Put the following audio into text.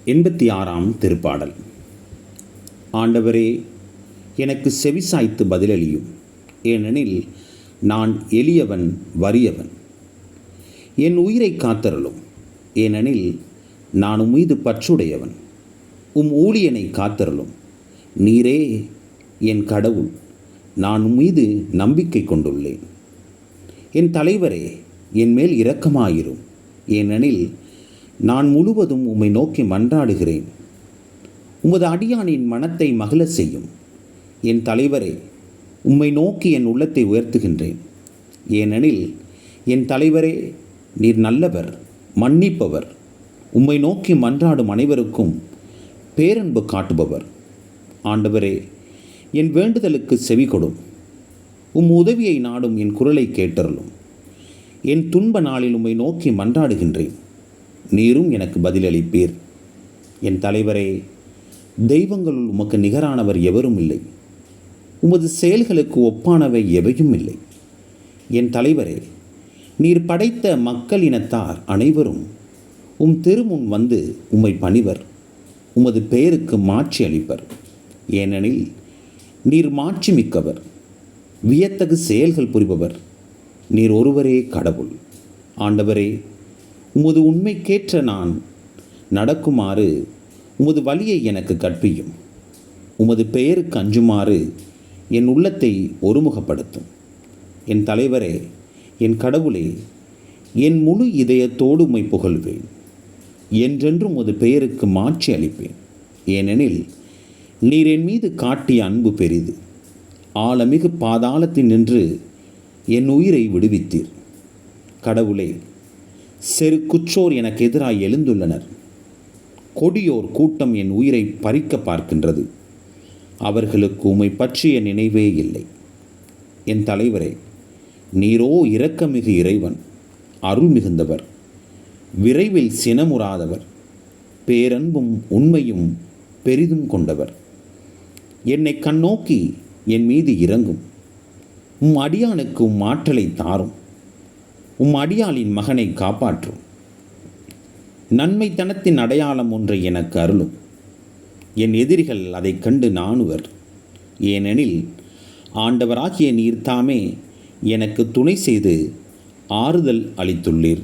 86ஆம் திருப்பாடல். ஆண்டவரே, எனக்கு செவிசாய்த்து பதிலளியும், ஏனெனில் நான் எளியவன் வறியவன். என் உயிரை காத்தருளும், ஏனெனில் நான் உம்மீது பற்றுடையவன். ஊழியனை காத்தருளும், நீரே என் கடவுள், நான் உம்மீது நம்பிக்கை கொண்டுள்ளேன். என் தலைவரே, என் மேல் இரக்கமாயிரும், ஏனெனில் நான் முழுவதும் உம்மை நோக்கி மன்றாடுகிறேன். உமது அடியானின் மனத்தை மகிழ செய்யும். என் தலைவரே, உம்மை நோக்கி என் உள்ளத்தை உயர்த்துகின்றேன். ஏனெனில் என் தலைவரே, நீர் நல்லவர், மன்னிப்பவர், உம்மை நோக்கி மன்றாடும் அனைவருக்கும் பேரன்பு காட்டுபவர். ஆண்டவரே, என் வேண்டுதலுக்கு செவி கொடும். உதவியை நாடும் என் குரலை கேட்டருளும். என் துன்ப நாளில் உம்மை நோக்கி மன்றாடுகின்றேன், நீரும் எனக்கு பதிலளிப்பீர். என் தலைவரே, தெய்வங்களுள் உமக்கு நிகரானவர் எவரும் இல்லை, உமது செயல்களுக்கு ஒப்பானவை எவையும் இல்லை. என் தலைவரே, நீர் படைத்த மக்கள் இனத்தார் அனைவரும் திருமுன் வந்து உம்மை பணிவர், உமது பெயருக்கு மாட்சி அளிப்பர். ஏனெனில் நீர் மாட்சி மிக்கவர், வியத்தகு செயல்கள் புரிபவர். நீர் ஒருவரே கடவுள். ஆண்டவரே, உமது உண்மைக்கேற்ற நான் நடக்குமாறு உமது வழியை எனக்கு கற்பியும். உமது பெயருக்கு அஞ்சுமாறு என் உள்ளத்தை ஒருமுகப்படுத்தும். என் தலைவரே, என் கடவுளே, என் முழு இதயத்தோடு உம்மை புகழ்வேன். என்றென்றும் உமது பெயருக்கு மாட்சி அளிப்பேன். ஏனெனில் நீர் என் மீது காட்டிய அன்பு பெரிது. ஆழமிகு பாதாளத்தில் நின்று என் உயிரை விடுவித்தீர். கடவுளே, செரு குற்றோர் எனக்கு எதிராக எழுந்துள்ளனர். கொடியோர் கூட்டம் என் உயிரை பறிக்க பார்க்கின்றது. அவர்களுக்கு உம்மை பற்றிய நினைவே இல்லை. என் தலைவரே, நீரோ இரக்கமிகு இறைவன், அருள் மிகுந்தவர், விரைவில் சினமுறாதவர், பேரன்பும் உண்மையும் பெரிதும் கொண்டவர். என்னை கண்ணோக்கி என் மீது இரங்கும். அடியானுக்கு ஆற்றலை தாரும். அடியாளின் மகனை காப்பாற்றும். நன்மைத்தனத்தின் அடையாளம் ஒன்றை எனக்கு அருளும். என் எதிரிகள் அதை கண்டு நாணுவர். ஏனெனில் ஆண்டவராகிய நீர் தாமே எனக்கு துணை செய்து ஆறுதல் அளித்துள்ளீர்.